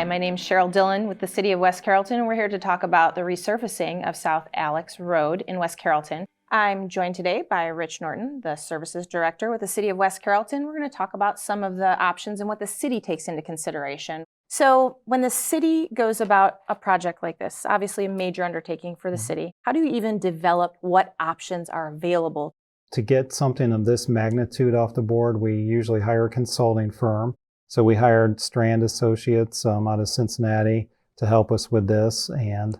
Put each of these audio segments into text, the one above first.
Hi, my name's Cheryl Dillon with the City of West Carrollton, and we're here to talk about the resurfacing of South Alex Road in West Carrollton. I'm joined today by Rich Norton, the Services Director with the City of West Carrollton. We're going to talk about some of the options and what the city takes into consideration. So when the city goes about a project like this, obviously a major undertaking for the city, how do you even develop what options are available? To get something of this magnitude off the board, we usually hire a consulting firm. So we hired Strand Associates out of Cincinnati to help us with this. And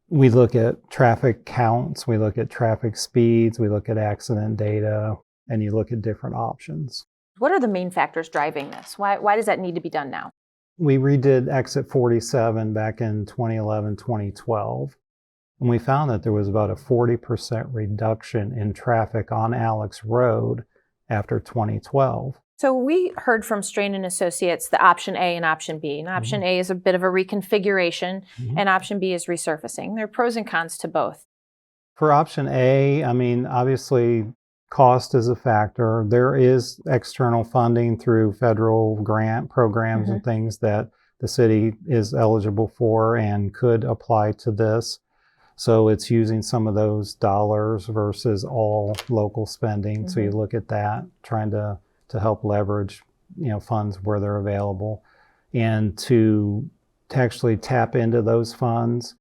we look at traffic counts, we look at traffic speeds, we look at accident data, and you look at different options. What are the main factors driving this? Why does that need to be done now? We redid exit 47 back in 2011, 2012. And we found that there was about a 40% reduction in traffic on Alex Road after 2012. So we heard from Strain and Associates the option A and option B. And option A is a bit of a reconfiguration, and option B is resurfacing. There are pros and cons to both. For option A, obviously cost is a factor. There is external funding through federal grant programs and things that the city is eligible for and could apply to this. So it's using some of those dollars versus all local spending. So you look at that, trying to help leverage, funds where they're available. And to actually tap into those funds,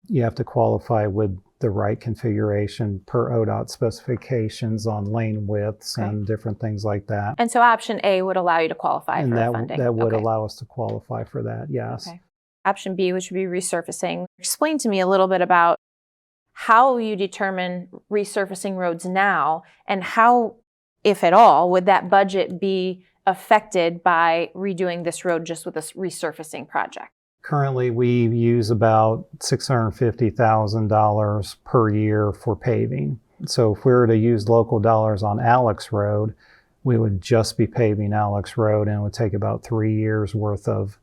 you have to qualify with the right configuration per ODOT specifications on lane widths and different things like that. And so option A would allow you to qualify for funding. That would allow us to qualify for that, yes. Okay. Option B, which would be resurfacing. Explain to me a little bit about how you determine resurfacing roads now, and how, if at all, would that budget be affected by redoing this road just with this resurfacing project? Currently, we use about $650,000 per year for paving. So if we were to use local dollars on Alex Road, we would just be paving Alex Road, and it would take about 3 years worth of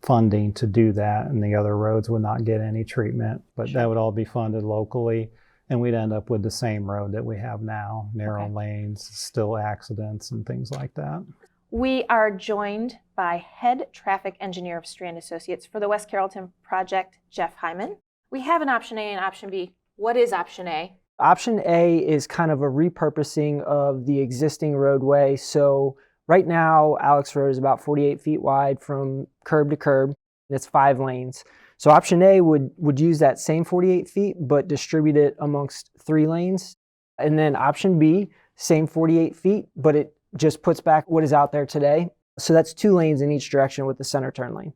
funding to do that, and the other roads would not get any treatment. But that would all be funded locally, and we'd end up with the same road that we have now, narrow lanes, still accidents and things like that. We are joined by Head Traffic Engineer of Strand Associates for the West Carrollton project, Jeff Hyman. We have an option A and option B. What is option A? Option A is kind of a repurposing of the existing roadway. So right now, Alex Road is about 48 feet wide from curb to curb. It's 5 lanes. So option A would use that same 48 feet, but distribute it amongst 3 lanes. And then option B, same 48 feet, but it just puts back what is out there today. So that's 2 lanes in each direction with the center turn lane.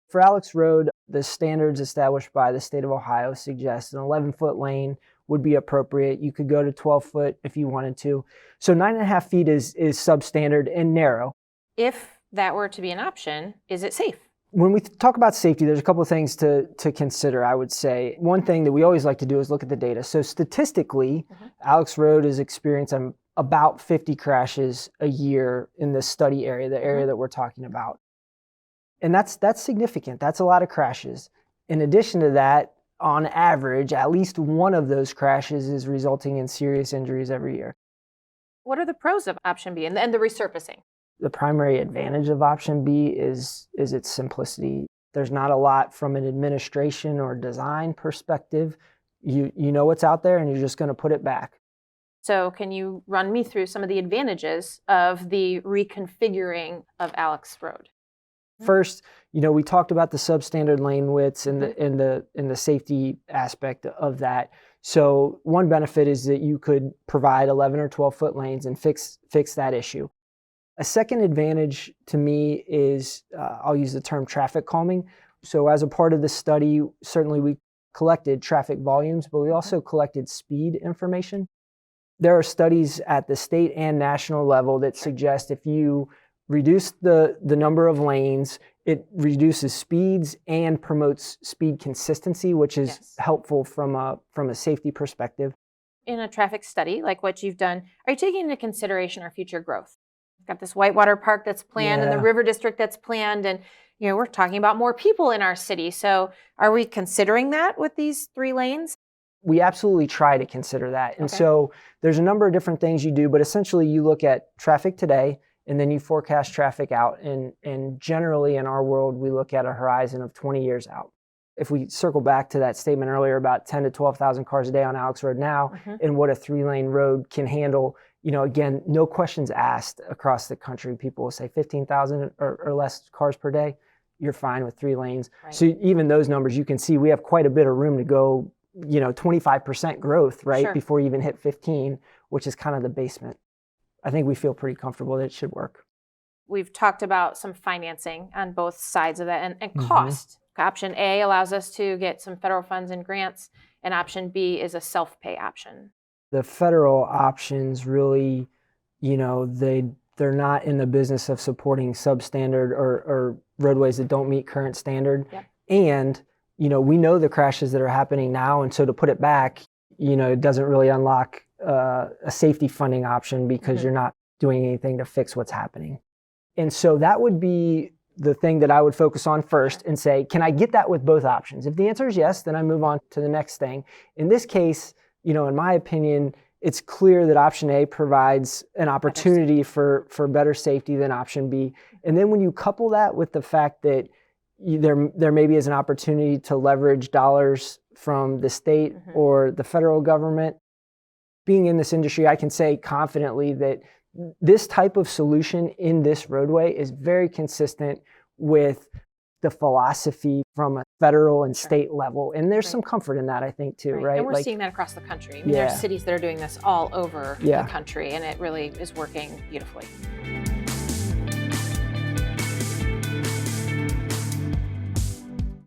For Alex Road, the standards established by the state of Ohio suggest an 11-foot lane would be appropriate. You could go to 12 foot if you wanted to. So 9.5 feet is substandard and narrow. If that were to be an option, is it safe? When we talk about safety, there's a couple of things to consider, I would say. One thing that we always like to do is look at the data. So statistically, Alex Road is experiencing about 50 crashes a year in this study area, the area that we're talking about. And that's significant. That's a lot of crashes. In addition to that, on average, at least one of those crashes is resulting in serious injuries every year. What are the pros of option B and the resurfacing? The primary advantage of option B is its simplicity. There's not a lot from an administration or design perspective. You know what's out there, and you're just going to put it back. So can you run me through some of the advantages of the reconfiguring of Alex Road? First, we talked about the substandard lane widths and the safety aspect of that. So one benefit is that you could provide 11 or 12 foot lanes and fix that issue. A second advantage to me is, I'll use the term traffic calming. So as a part of the study, certainly we collected traffic volumes, but we also collected speed information. There are studies at the state and national level that suggest if you reduce the number of lanes, it reduces speeds and promotes speed consistency, which is helpful from a safety perspective. In a traffic study like what you've done, are you taking into consideration our future growth? We've got this Whitewater Park that's planned and the River District that's planned, and we're talking about more people in our city. So are we considering that with these 3 lanes? We absolutely try to consider that. And so there's a number of different things you do, but essentially you look at traffic today and then you forecast traffic out. And generally in our world, we look at a horizon of 20 years out. If we circle back to that statement earlier about 10 to 12,000 cars a day on Alex Road now, and what a 3-lane road can handle, again, no questions asked across the country. People will say 15,000 or less cars per day. You're fine with 3 lanes. Right. So even those numbers, you can see we have quite a bit of room to go, 25% growth, right? Sure. Before you even hit 15, which is kind of the basement. I think we feel pretty comfortable that it should work. We've talked about some financing on both sides of that and cost. Option A allows us to get some federal funds and grants, and option B is a self-pay option. The federal options really, they're not in the business of supporting substandard or roadways that don't meet current standard. Yep. And, we know the crashes that are happening now. And so to put it back, it doesn't really unlock a safety funding option because you're not doing anything to fix what's happening. And so that would be the thing that I would focus on first and say, can I get that with both options? If the answer is yes, then I move on to the next thing. In this case, in my opinion, it's clear that option A provides an opportunity for better safety than option B. And then when you couple that with the fact that there maybe is an opportunity to leverage dollars from the state or the federal government, being in this industry, I can say confidently that this type of solution in this roadway is very consistent with the philosophy from a federal and state level. And there's some comfort in that, I think, too, right? And we're seeing that across the country. I mean, there are cities that are doing this all over the country, and it really is working beautifully.